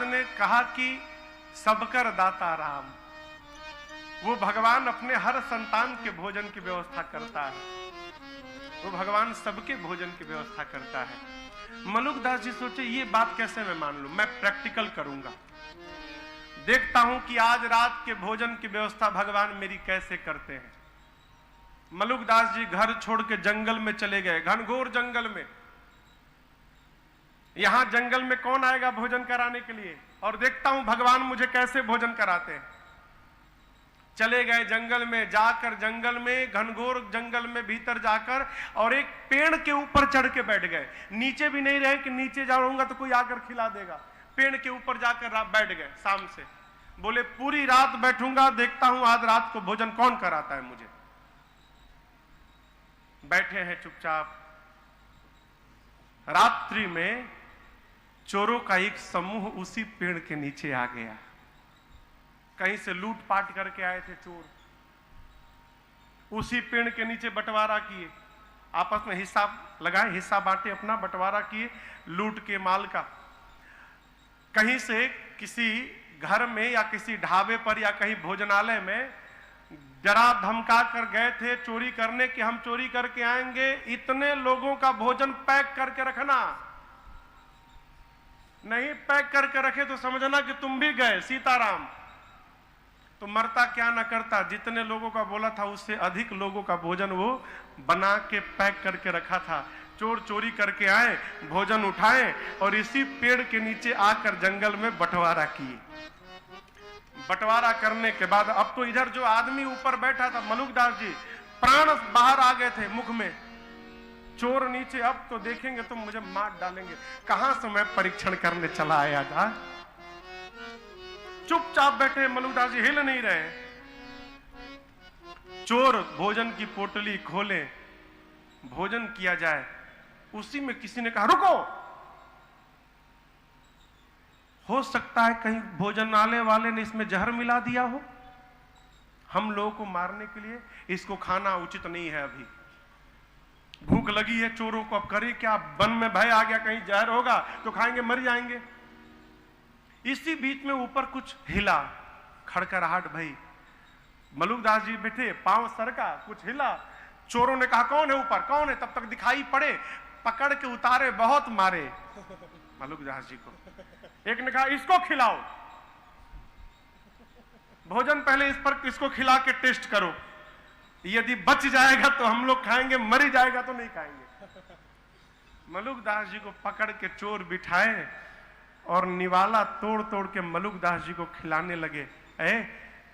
महाराज ने कहा कि सबकर दाता राम, वो भगवान अपने हर संतान के भोजन की व्यवस्था करता है, वो भगवान सबके भोजन की व्यवस्था करता है। मलुकदास जी सोचे ये बात कैसे मैं मान लूं, मैं प्रैक्टिकल करूंगा, देखता हूं कि आज रात के भोजन की व्यवस्था भगवान मेरी कैसे करते हैं। मलुकदास जी घर छोड़ के जंगल में चले गए, घनघोर जंगल में। यहां जंगल में कौन आएगा भोजन कराने के लिए, और देखता हूं भगवान मुझे कैसे भोजन कराते हैं। चले गए जंगल में, जाकर जंगल में, घनघोर जंगल में भीतर जाकर और एक पेड़ के ऊपर चढ़ के बैठ गए। नीचे भी नहीं रहे कि नीचे जाऊंगा तो कोई आकर खिला देगा, पेड़ के ऊपर जाकर बैठ गए। शाम से बोले पूरी रात बैठूंगा, देखता हूं आज रात को भोजन कौन कराता है मुझे। बैठे हैं चुपचाप। रात्रि में चोरों का एक समूह उसी पेड़ के नीचे आ गया। कहीं से लूटपाट करके आए थे चोर, उसी पेड़ के नीचे बंटवारा किए, आपस में हिस्सा लगाए, हिस्सा बांटे, अपना बंटवारा किए लूट के माल का। कहीं से किसी घर में या किसी ढाबे पर या कहीं भोजनालय में डरा धमका कर गए थे चोरी करने कि हम चोरी करके आएंगे, इतने लोगों का भोजन पैक करके रखना। नहीं पैक करके रखे तो समझना कि तुम भी गए सीताराम। तो मरता क्या न करता, जितने लोगों का बोला था उससे अधिक लोगों का भोजन वो बना के पैक करके रखा था। चोर चोरी करके आए, भोजन उठाए और इसी पेड़ के नीचे आकर जंगल में बंटवारा किए। बंटवारा करने के बाद अब तो इधर जो आदमी ऊपर बैठा था मलुकदास जी, प्राण बाहर आ गए थे मुख में। चोर नीचे, अब तो देखेंगे तो मुझे मार डालेंगे, कहां से मैं परीक्षण करने चला आया था। चुपचाप बैठे मलुकदास जी, हिल नहीं रहे। चोर भोजन की पोटली खोले, भोजन किया जाए, उसी में किसी ने कहा रुको, हो सकता है कहीं भोजनालय वाले ने इसमें जहर मिला दिया हो, हम लोगों को मारने के लिए, इसको खाना उचित नहीं है। अभी भूख लगी है चोरों को, अब करे क्या, वन में भय आ गया कहीं जहर होगा तो खाएंगे मर जाएंगे। इसी बीच में ऊपर कुछ हिला, खड़खड़ाहट भई, मलुकदास जी बैठे, पांव सरका, कुछ हिला। चोरों ने कहा कौन है ऊपर, कौन है, तब तक दिखाई पड़े, पकड़ के उतारे, बहुत मारे मलुकदास जी को। एक ने कहा इसको खिलाओ, भोजन पहले इस पर इसको खिला के टेस्ट करो, यदि बच जाएगा तो हम लोग खाएंगे, मर जाएगा तो नहीं खाएंगे। मलुकदास जी को पकड़ के चोर बिठाए और निवाला तोड़ तोड़ के मलुकदास जी को खिलाने लगे।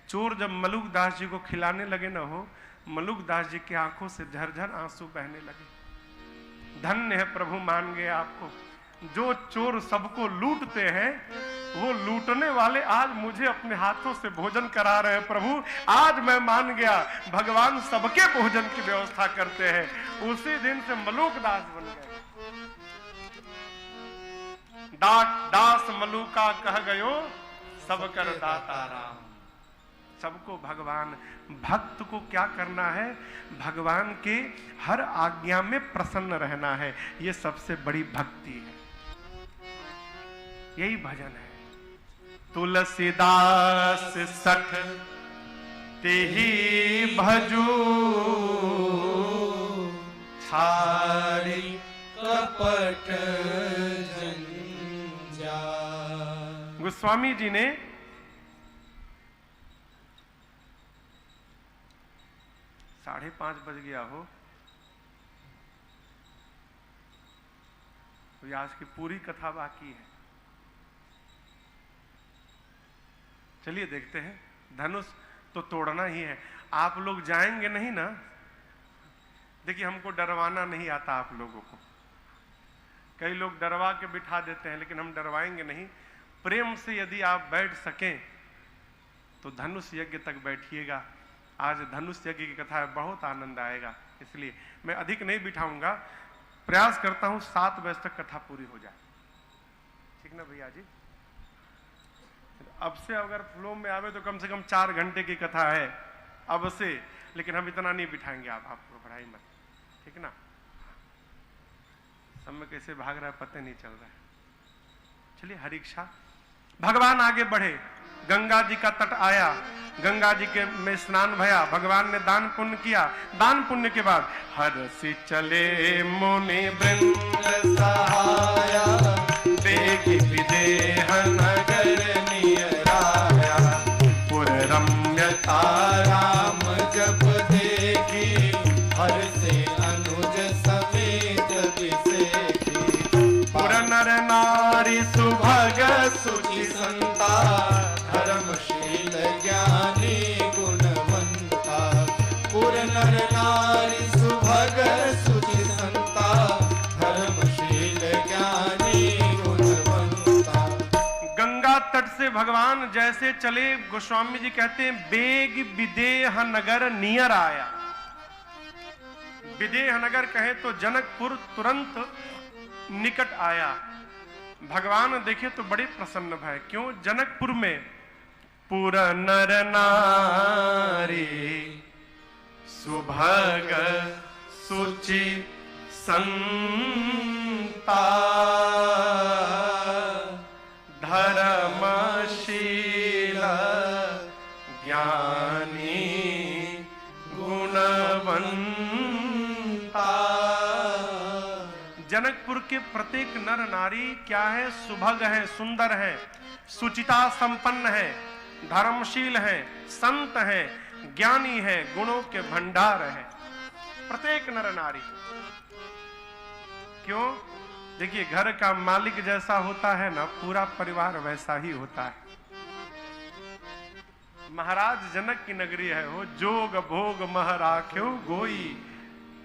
चोर जब मलुकदास जी को खिलाने लगे ना हो, मलुकदास जी की आंखों से झरझर आंसू बहने लगे। धन्य है प्रभु, मान गए आपको। जो चोर सबको लूटते हैं, वो लूटने वाले आज मुझे अपने हाथों से भोजन करा रहे हैं। प्रभु आज मैं मान गया, भगवान सबके भोजन की व्यवस्था करते हैं। उसी दिन से मलुकदास बन गए। दास मलुका कह गयो, सब कर दाता राम। सबको भगवान, भक्त को क्या करना है, भगवान के हर आज्ञा में प्रसन्न रहना है। ये सबसे बड़ी भक्ति है, यही भजन है। तुलसीदास सठ तेहि भजू, छाड़ी कपट जंजा। गोस्वामी जी ने 5:30 बज गया हो, तो आज की पूरी कथा बाकी है। चलिए देखते हैं। धनुष तो तोड़ना ही है। आप लोग जाएंगे नहीं ना, देखिए हमको डरवाना नहीं आता आप लोगों को। कई लोग डरवा के बिठा देते हैं, लेकिन हम डरवाएंगे नहीं। प्रेम से यदि आप बैठ सकें तो धनुष यज्ञ तक बैठिएगा। आज धनुष यज्ञ की कथा है, बहुत आनंद आएगा, इसलिए मैं अधिक नहीं बिठाऊंगा। प्रयास करता हूं 7 बजे तक कथा पूरी हो जाए, ठीक ना भैया जी। अब से अगर फ्लो में आवे तो कम से कम 4 घंटे की कथा है अब से, लेकिन हम इतना नहीं बिठाएंगे। आपको पढ़ाई मत, ठीक ना। समय कैसे भाग रहा है पता नहीं चल रहा है। चलिए हरि इच्छा भगवान आगे बढ़े, गंगा जी का तट आया, गंगा जी के में स्नान भया, भगवान ने दान पुण्य किया। दान पुण्य के बाद हरसि चले मुनि वृंद सहाया, बेगी विदेह नगर नियराया। पुर रम्यता राम जब देखी, हरसि अनुज समेत बिसेखी। पुर नर नारी सुभग सुचि संता, धर्मशील ज्ञानी गुणवंता। पुर नर नारी सुभग सुचि संता, धर्मशील ज्ञानी गुणवंता। गंगा तट से भगवान जैसे चले, गोस्वामी जी कहते हैं बेग विदेह नगर नियर आया। विदेह नगर कहे तो जनकपुर तुरंत निकट आया। भगवान देखे तो बड़े प्रसन्न भय। क्यों? जनकपुर में पुर नर नारी सुभग सुचि संता, धर्मशील ज्ञानी गुणवंता। जनकपुर के प्रत्येक नर नारी क्या है? सुभग है, सुंदर है, सुचिता संपन्न है, धर्मशील है, संत है, ज्ञानी है, गुणों के भंडार है प्रत्येक नर नारी। क्यों? देखिए, घर का मालिक जैसा होता है ना, पूरा परिवार वैसा ही होता है। महाराज जनक की नगरी है वो, जोग भोग मह राख्यो गोई,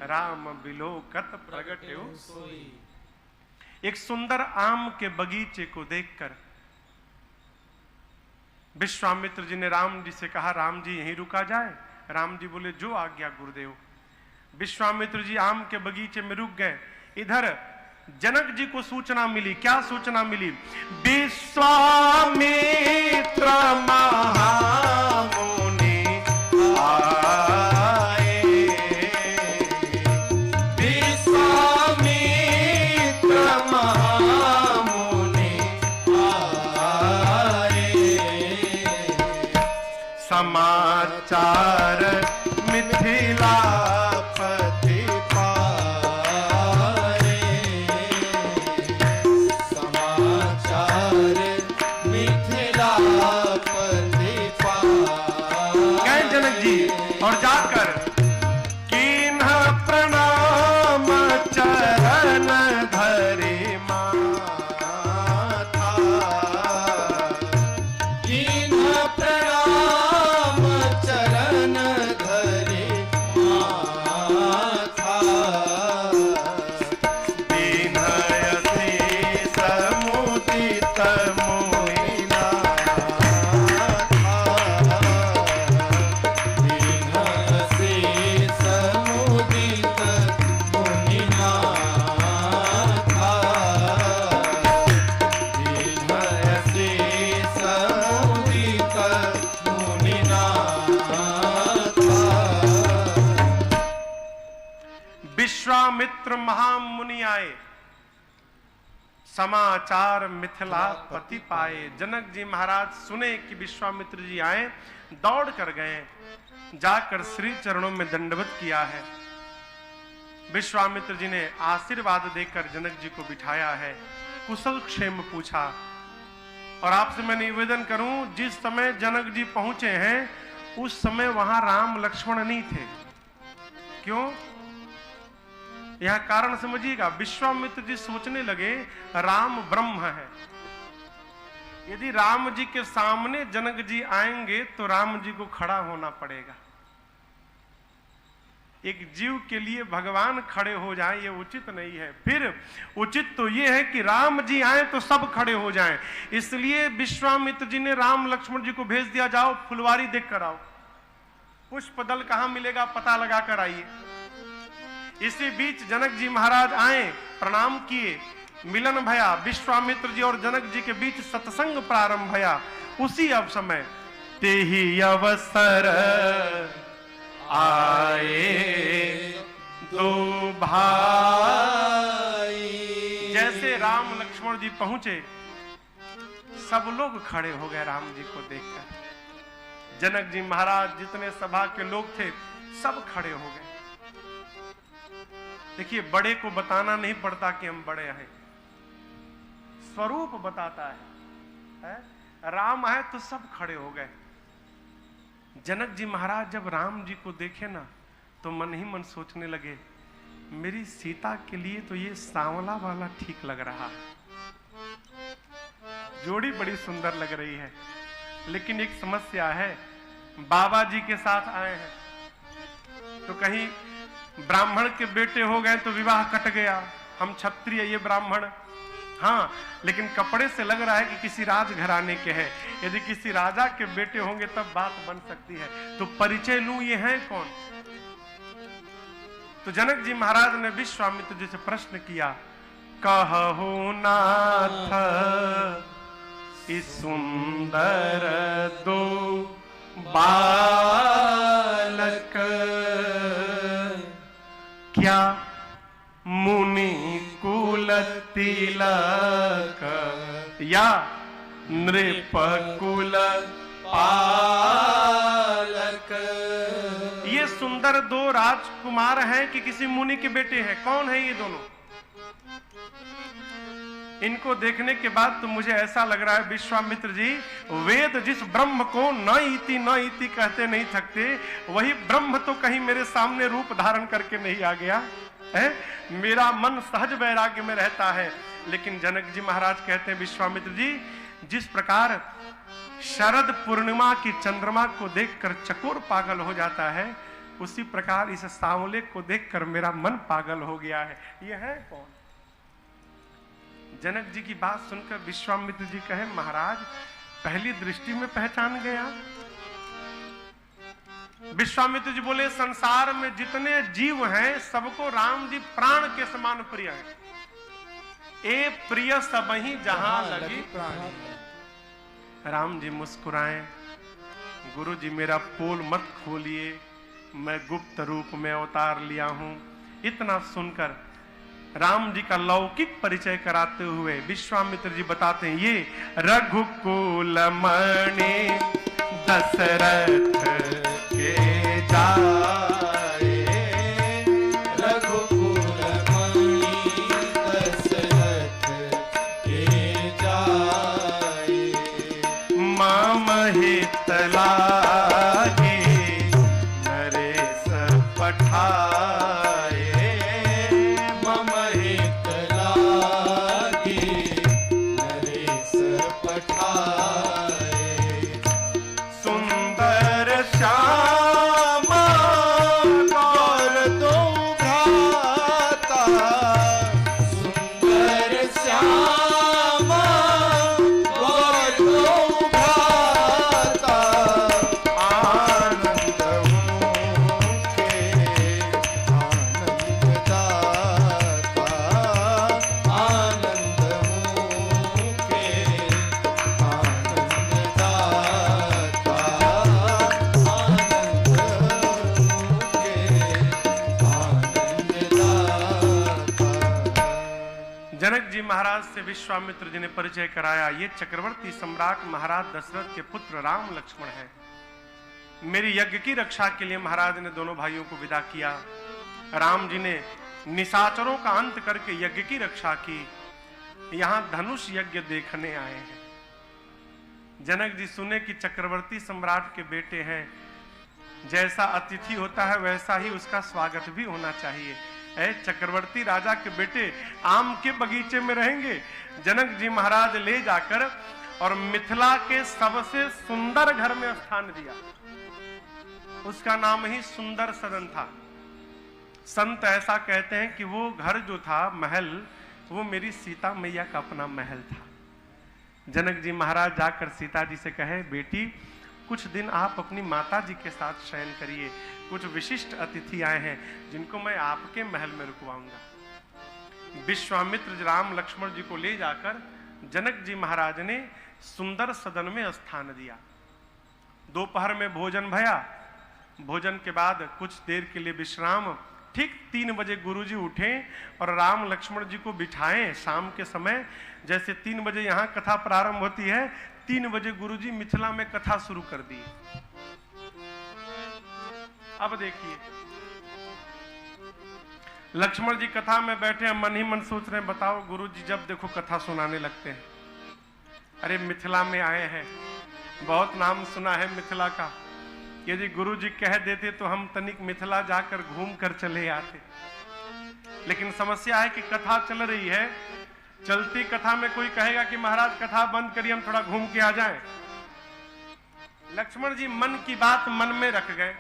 राम बिलोकत प्रगट्यो सोई। एक सुंदर आम के बगीचे को देखकर विश्वामित्र जी ने राम जी से कहा, राम जी यहीं रुका जाए? राम जी बोले, जो आज्ञा गुरुदेव। विश्वामित्र जी आम के बगीचे में रुक गए। इधर जनक जी को सूचना मिली। क्या सूचना मिली? विश्वामित्र महामुनि आए, विश्वामित्र महामुनि आए। समाचार मिथिलापति पाए, समाचार मिथिलापति पाए। गए जनक जी और जाकर कीन्ह प्रणाम चरण धरि माथा, कीन्ह प्रणाम चरण धरि माथा। दीनयति समुदित मोहिनाथा, दीनयति समुदित मोहिनाथा, दीनयति समुदित मोहिनाथा। विश्वामित्र महामुनि आए, समाचार मिथिलापति पाए। जनक जी महाराज सुने कि विश्वामित्र जी आए, दौड़ कर गए, जाकर श्री चरणों में दंडवत किया है। विश्वामित्र जी ने आशीर्वाद देकर जनक जी को बिठाया है, कुशल क्षेम पूछा। और आपसे मैं निवेदन करूं, जिस समय जनक जी पहुंचे हैं उस समय वहां राम लक्ष्मण नहीं थे। क्यों? यह कारण समझिएगा। विश्वामित्र जी सोचने लगे राम ब्रह्म है, यदि राम जी के सामने जनक जी आएंगे तो राम जी को खड़ा होना पड़ेगा। एक जीव के लिए भगवान खड़े हो जाएं ये उचित नहीं है। फिर उचित तो ये है कि राम जी आए तो सब खड़े हो जाएं। इसलिए विश्वामित्र जी ने राम लक्ष्मण जी को भेज दिया, जाओ फुलवारी देख कर आओ, पुष्प दल कहां मिलेगा पता लगा कर आइए। इसी बीच जनक जी महाराज आए, प्रणाम किए, मिलन भया। विश्वामित्र जी और जनक जी के बीच सत्संग प्रारंभ भया। उसी अब समय ते ही अवसर आए दो भाई। जैसे राम लक्ष्मण जी पहुंचे, सब लोग खड़े हो गए राम जी को देखकर। जनक जी महाराज, जितने सभा के लोग थे, सब खड़े हो गए। देखिए, बड़े को बताना नहीं पड़ता कि हम बड़े हैं, स्वरूप बताता है? राम आए तो सब खड़े हो गए। जनक जी महाराज जब राम जी को देखे ना, तो मन ही मन सोचने लगे, मेरी सीता के लिए तो ये सांवला वाला ठीक लग रहा है, जोड़ी बड़ी सुंदर लग रही है। लेकिन एक समस्या है, बाबा जी के साथ आए हैं तो कहीं ब्राह्मण के बेटे हो गए तो विवाह कट गया, हम क्षत्रिय, ये ब्राह्मण। हाँ, लेकिन कपड़े से लग रहा है कि किसी राजघराने के हैं। यदि किसी राजा के बेटे होंगे तब बात बन सकती है। तो परिचय लूं, ये हैं कौन? तो जनक जी महाराज ने विश्वामित्र जी से प्रश्न किया, कहु नाथ इस सुंदर दो बालक, क्या मुनि कुल तिलक या नृप कुल पालक? ये सुंदर दो राजकुमार हैं कि किसी मुनि के बेटे हैं? कौन है ये दोनों? इनको देखने के बाद तो मुझे ऐसा लग रहा है विश्वामित्र जी, वेद जिस ब्रह्म को न इति कहते नहीं थकते, वही ब्रह्म तो कहीं मेरे सामने रूप धारण करके नहीं आ गया है। मेरा मन सहज वैराग्य में रहता है। लेकिन जनक जी महाराज कहते हैं, विश्वामित्र जी, जिस प्रकार शरद पूर्णिमा की चंद्रमा को देखकर चकोर पागल हो जाता है, उसी प्रकार इस सांवले को देखकर मेरा मन पागल हो गया है। ये है कौन? जनक जी की बात सुनकर विश्वामित्र जी कहे, महाराज पहली दृष्टि में पहचान गया। विश्वामित्र जी बोले, संसार में जितने जीव हैं सबको राम जी प्राण के समान प्रिय हैं। ए प्रिय सब ही जहां लगी प्राण। राम जी मुस्कुराए, गुरु जी मेरा पोल मत खोलिए, मैं गुप्त रूप में अवतार लिया हूं। इतना सुनकर राम जी का लौकिक परिचय कराते हुए विश्वामित्र जी बताते हैं, ये रघुकुल मणि दशरथ के जाए, रघुकुल मणि दशरथ के जाए, मम हित लागे नरेश पठाए, मम हित लागे नरेश पठाए, सुंदर श्यामा गौर दो भ्राता, सुंदर श्यामा गौर दो भ्राता, आनंद के आनंद दाता, आनंद के आनंद दाता, आनंद के आनंद दाता। जनक जी महाराज से विश्वामित्र जी ने परिचय कराया, ये चक्रवर्ती सम्राट महाराज दशरथ के पुत्र राम लक्ष्मण हैं। मेरी यज्ञ की रक्षा के लिए महाराज ने दोनों भाइयों को विदा किया। राम जी ने निशाचरों का अंत करके यज्ञ की रक्षा की। यहां धनुष यज्ञ देखने आए हैं। जनक जी सुने कि चक्रवर्ती सम्राट के बेटे हैं, जैसा अतिथि होता है वैसा ही उसका स्वागत भी होना चाहिए। चक्रवर्ती राजा के बेटे आम के बगीचे में रहेंगे। जनक जी महाराज ले जाकर और मिथिला के सबसे सुंदर घर में स्थान दिया। उसका नाम ही सुंदर सदन था। संत ऐसा कहते हैं कि वो घर जो था, महल, वो मेरी सीता मैया का अपना महल था। जनक जी महाराज जाकर सीता जी से कहे, बेटी कुछ दिन आप अपनी माता जी के साथ शयन करिए, कुछ विशिष्ट अतिथि आए हैं जिनको मैं आपके महल में रुकवाऊंगा। विश्वामित्र राम लक्ष्मण जी को ले जाकर जनक जी महाराज ने सुंदर सदन में स्थान दिया। दोपहर में भोजन भया। भोजन के बाद कुछ देर के लिए विश्राम, ठीक 3 बजे गुरुजी उठे और राम लक्ष्मण जी को बिठाएं शाम के समय। जैसे 3 बजे यहाँ कथा प्रारंभ होती है, 3 बजे गुरुजी मिथिला में कथा शुरू कर दी। अब देखिए, लक्ष्मण जी कथा में बैठे हैं, मन ही मन सोच रहे हैं, बताओ गुरुजी जब देखो कथा सुनाने लगते हैं। अरे मिथिला में आए हैं, बहुत नाम सुना है मिथिला का, यदि गुरुजी कह देते तो हम तनिक मिथिला जाकर घूम कर चले आते। लेकिन समस्या है कि कथा चल रही है, चलती कथा में कोई कहेगा कि महाराज कथा बंद करिए, हम थोड़ा घूम के आ जाएं। लक्ष्मण जी मन की बात मन में रख गए,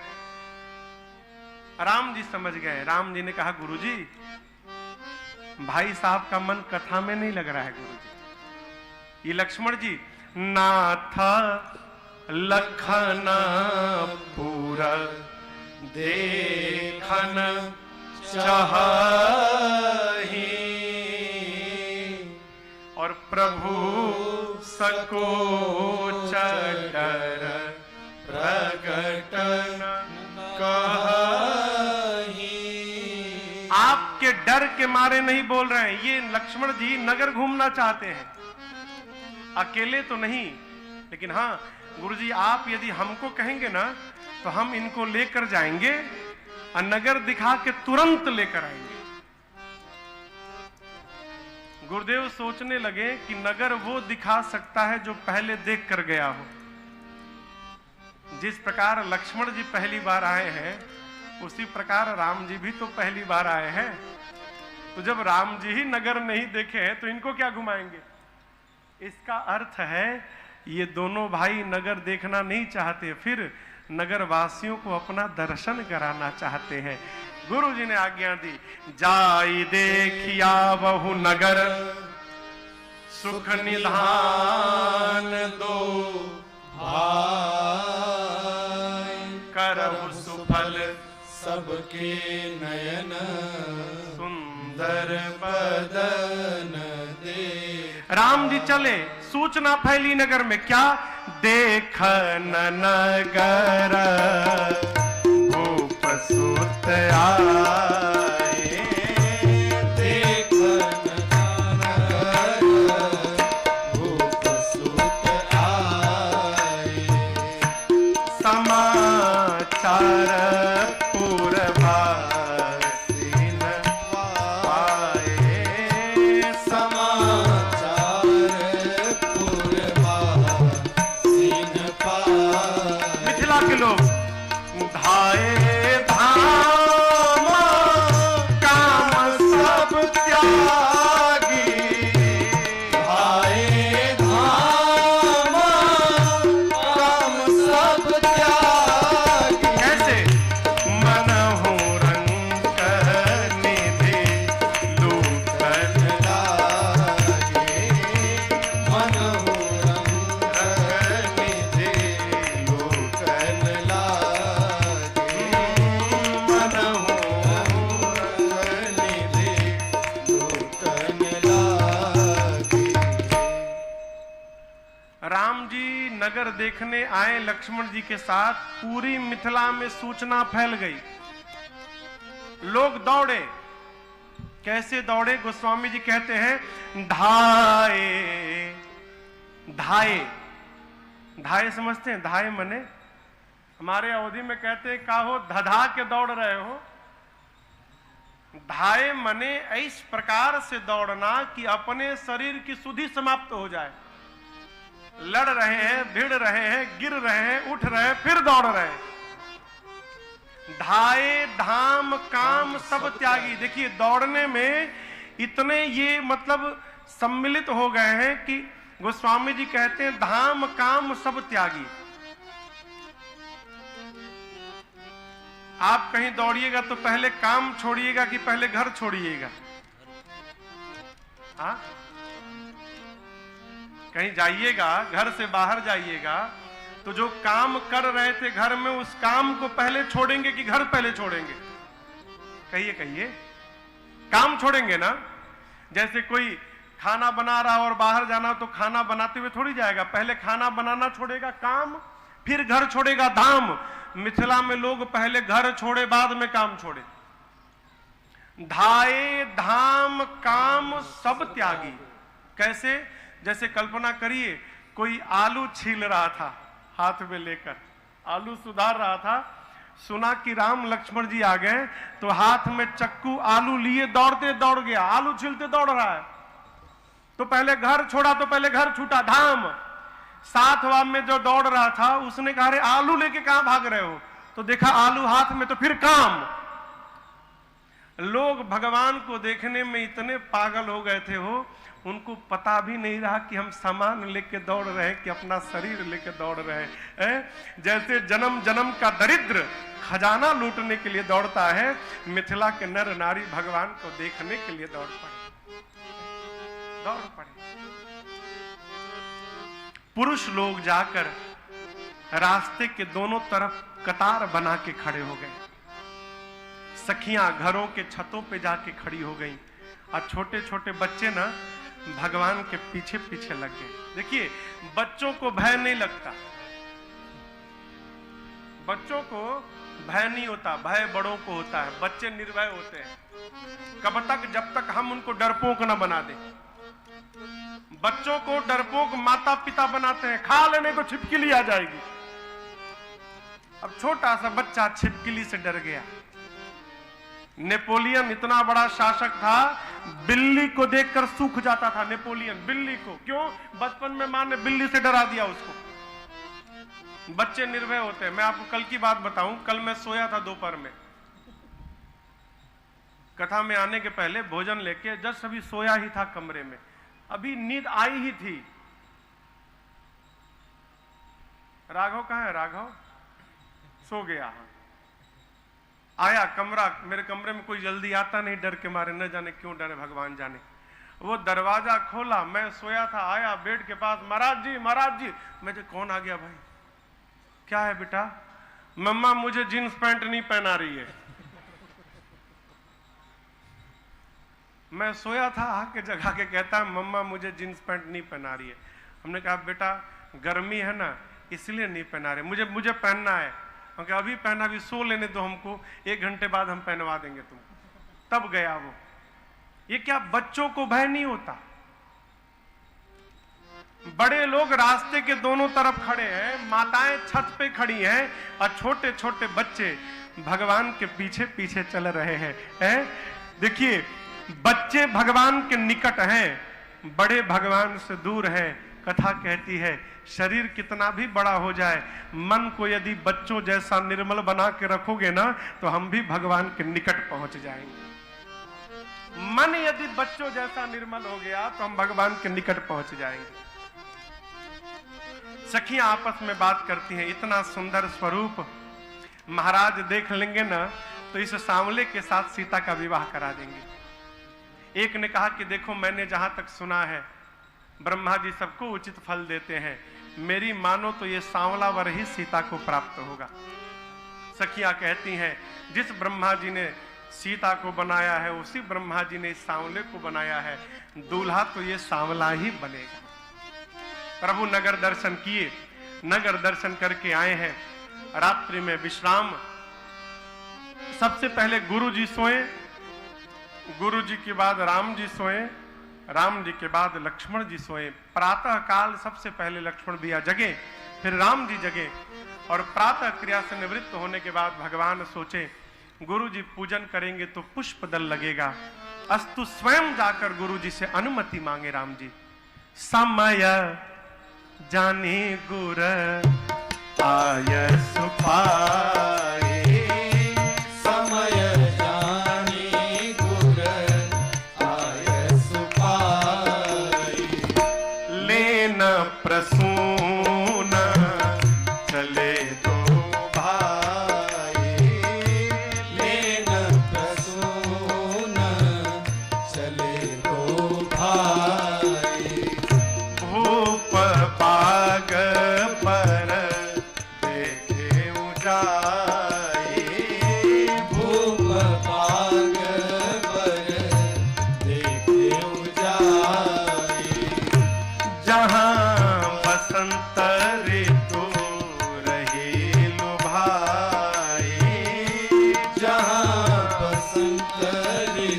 राम जी समझ गए। राम जी ने कहा गुरुजी, भाई साहब का मन कथा में नहीं लग रहा है गुरुजी। ये लक्ष्मण जी, नाथ लखन पूरा देखन चाहि, और प्रभु सकोच डर प्रगटन कहि। आपके डर के मारे नहीं बोल रहे हैं, ये लक्ष्मण जी नगर घूमना चाहते हैं, अकेले तो नहीं। लेकिन हाँ गुरुजी, आप यदि हमको कहेंगे ना तो हम इनको लेकर जाएंगे और नगर दिखा के तुरंत लेकर आएंगे। गुरुदेव सोचने लगे कि नगर वो दिखा सकता है जो पहले देख कर गया हो। जिस प्रकार लक्ष्मण जी पहली बार आए हैं, उसी प्रकार राम जी भी तो पहली बार आए हैं। तो जब राम जी ही नगर नहीं देखे हैं तो इनको क्या घुमाएंगे? इसका अर्थ है ये दोनों भाई नगर देखना नहीं चाहते, फिर नगर वासियों को अपना दर्शन कराना चाहते हैं। गुरु जी ने आज्ञा दी, जाई देखिया बहु नगर सुख निधान दो भाई, करहु सुफल सबके नयन सुंदर बदन दे। राम जी चले, सूचना फैली नगर में, क्या देखन नगर भूप सुत आए, देखन नगर भूप सुत आए, समाचार पूरवासीन पाए, समाचार पूरवासीन पाए। मिथिला के लोग धाए धाम काम सब त्यागी, भाए धाम काम सब त्यागी, कैसे मनहु रंग निधि लूटन लागे मनहु रंग निधि लूटन लागे, मनहु रंग निधि लूटन लागे। राम जी नगर देखने आए लक्ष्मण जी के साथ, पूरी मिथिला में सूचना फैल गई। लोग दौड़े, कैसे दौड़े? गोस्वामी जी कहते हैं, धाए धाए धाए समझते हैं? धाए मने हमारे अवधि में कहते हैं का हो धधा के दौड़ रहे हो। धाए मने इस प्रकार से दौड़ना कि अपने शरीर की सुधि समाप्त हो जाए। लड़ रहे हैं, भिड़ रहे हैं, गिर रहे हैं, उठ रहे हैं, फिर दौड़ रहे हैं। धाए धाम काम सब त्यागी। देखिए दौड़ने में इतने ये मतलब सम्मिलित हो गए हैं कि गोस्वामी जी कहते हैं धाम काम सब त्यागी। आप कहीं दौड़िएगा तो पहले काम छोड़िएगा कि पहले घर छोड़िएगा? हाँ, कहीं जाइएगा, घर से बाहर जाइएगा तो जो काम कर रहे थे घर में, उस काम को पहले छोड़ेंगे कि घर पहले छोड़ेंगे? कहिए कहिए, काम छोड़ेंगे ना। जैसे कोई खाना बना रहा और बाहर जाना तो खाना बनाते हुए थोड़ी जाएगा, पहले खाना बनाना छोड़ेगा काम, फिर घर छोड़ेगा धाम। मिथिला में लोग पहले घर छोड़े बाद में काम छोड़े। धाये धाम काम सब त्यागी। कैसे? जैसे कल्पना करिए कोई आलू छील रहा था, हाथ में लेकर आलू सुधार रहा था, सुना कि राम लक्ष्मण जी आ गए, तो हाथ में चक्कू आलू लिए दौड़ते दौड़ गया, आलू छीलते दौड़ रहा है। तो पहले घर छोड़ा, तो पहले घर छूटा, धाम। साथ वाम में जो दौड़ रहा था उसने कहा अरे आलू लेके कहां भाग रहे हो? तो देखा आलू हाथ में, तो फिर काम। लोग भगवान को देखने में इतने पागल हो गए थे, हो उनको पता भी नहीं रहा कि हम सामान लेके दौड़ रहे हैं कि अपना शरीर लेके दौड़ रहे हैं। जैसे जन्म जन्म का दरिद्र खजाना लूटने के लिए दौड़ता है, मिथिला के नर नारी भगवान को देखने के लिए दौड़ पड़े। पुरुष लोग जाकर रास्ते के दोनों तरफ कतार बना के खड़े हो गए। सखियां घरों के छतों पे जाके खड़ी हो गई और छोटे छोटे बच्चे ना भगवान के पीछे पीछे लग गए। देखिए, बच्चों को भय नहीं लगता, बच्चों को भय नहीं होता, भय बड़ों को होता है। बच्चे निर्भय होते हैं। कब तक? जब तक हम उनको डरपोक न बना दें। बच्चों को डरपोक माता पिता बनाते हैं, खा लेने को छिपकली आ जाएगी। अब छोटा सा बच्चा छिपकली से डर गया। नेपोलियन इतना बड़ा शासक था, बिल्ली को देखकर सूख जाता था नेपोलियन, बिल्ली को। क्यों? बचपन में मां ने बिल्ली से डरा दिया उसको। बच्चे निर्भय होते हैं। मैं आपको कल की बात बताऊं, कल मैं सोया था दोपहर में, कथा में आने के पहले भोजन लेके जस्ट अभी सोया ही था कमरे में, अभी नींद आई ही थी। राघव कहाँ है? राघव सो गया। आया कमरा, मेरे कमरे में कोई जल्दी आता नहीं, डर के मारे, न जाने क्यों डरे, भगवान जाने। वो दरवाजा खोला, मैं सोया था, आया बेड के पास, महाराज जी महाराज जी। मैं कौन आ गया भाई? क्या है बेटा? मम्मा मुझे जींस पैंट नहीं पहना रही है। मैं सोया था, आके जगा के कहता है मम्मा मुझे जींस पैंट नहीं पहना रही है। हमने कहा बेटा गर्मी है ना इसलिए नहीं पहना रहे, मुझे पहनना है। क्योंकि अभी पहना, भी सो लेने दो हमको, 1 घंटे बाद हम पहनवा देंगे तुमको। तब गया वो। ये क्या बच्चों को भय नहीं होता? बड़े लोग रास्ते के दोनों तरफ खड़े हैं, माताएं छत पे खड़ी हैं और छोटे छोटे बच्चे भगवान के पीछे पीछे चल रहे हैं। देखिए, बच्चे भगवान के निकट हैं, बड़े भगवान से दूर हैं। कथा कहती है शरीर कितना भी बड़ा हो जाए, मन को यदि बच्चों जैसा निर्मल बना के रखोगे ना, तो हम भी भगवान के निकट पहुंच जाएंगे। मन यदि बच्चों जैसा निर्मल हो गया तो हम भगवान के निकट पहुंच जाएंगे। सखियां आपस में बात करती हैं, इतना सुंदर स्वरूप महाराज देख लेंगे ना तो इस सांवले के साथ सीता का विवाह करा देंगे। एक ने कहा कि देखो मैंने जहां तक सुना है ब्रह्मा जी सबको उचित फल देते हैं, मेरी मानो तो ये सांवला वर ही सीता को प्राप्त होगा। सखियां कहती हैं जिस ब्रह्मा जी ने सीता को बनाया है उसी ब्रह्मा जी ने इस सांवले को बनाया है, दूल्हा तो ये सांवला ही बनेगा। प्रभु नगर दर्शन किए, नगर दर्शन करके आए हैं, रात्रि में विश्राम। सबसे पहले गुरु जी सोए, गुरु जी के बाद राम जी सोए, राम जी के बाद लक्ष्मण जी सोए। प्रातः काल सबसे पहले लक्ष्मण भैया जगे, फिर राम जी जगे और प्रातः क्रिया से निवृत्त होने के बाद भगवान सोचे गुरु जी पूजन करेंगे तो पुष्प दल लगेगा, अस्तु स्वयं जाकर गुरु जी से अनुमति मांगे राम जी। समय जाने गुर आय सुपाए, समय जाने गुर आय सुपाए, लेन प्रसून चले दो भाई, लेन प्रसून चले दो भाई, भूप पाग पर देखे उजाए, भूप पाग पर देखे उजाए, जहां बसंत ऋतु रही लुभाए, जहाँ बसंत ऋतु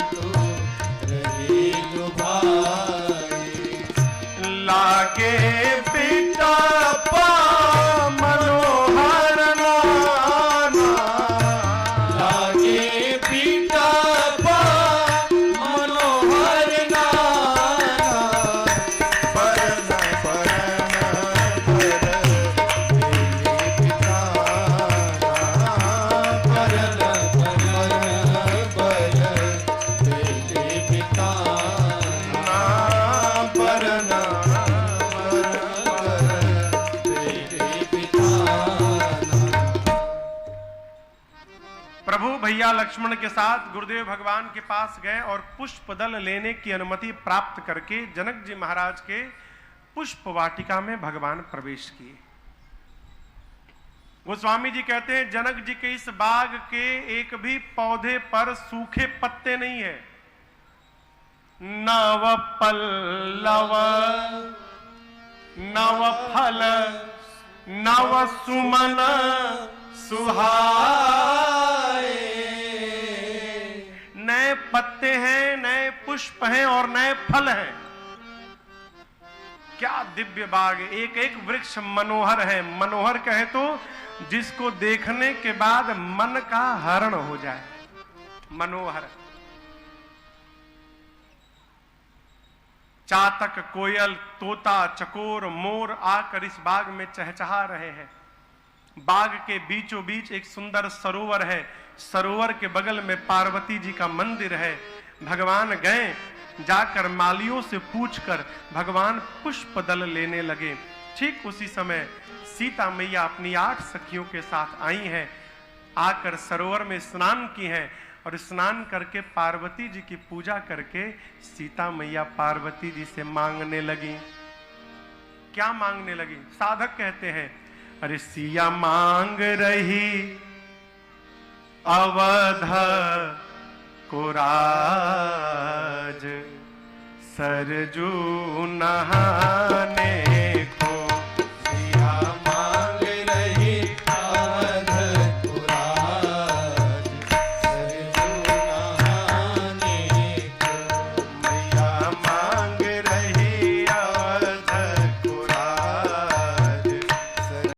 भैया लक्ष्मण के साथ गुरुदेव भगवान के पास गए और पुष्प दल लेने की अनुमति प्राप्त करके जनक जी महाराज के पुष्प वाटिका में भगवान प्रवेश किए। गोस्वामी जी कहते हैं जनक जी के इस बाग के एक भी पौधे पर सूखे पत्ते नहीं है, नव पल्लव नव फल नव सुमन सुहाए। नए पत्ते हैं, नए पुष्प हैं और नए फल हैं। क्या दिव्य बाग, एक एक वृक्ष मनोहर है। मनोहर कहे तो जिसको देखने के बाद मन का हरण हो जाए, मनोहर। चातक, कोयल, तोता, चकोर, मोर आकर इस बाग में चहचहा रहे हैं। बाग के बीचों बीच एक सुंदर सरोवर है। सरोवर के बगल में पार्वती जी का मंदिर है। भगवान गए, जाकर मालियों से पूछकर भगवान पुष्प दल लेने लगे। ठीक उसी समय सीता मैया अपनी 8 सखियों के साथ आई हैं, आकर सरोवर में स्नान की हैं और स्नान करके पार्वती जी की पूजा करके सीता मैया पार्वती जी से मांगने लगी। क्या मांगने लगी? साधक कहते हैं, अरे सिया मांग रही अवध को राज, सरजू नहाने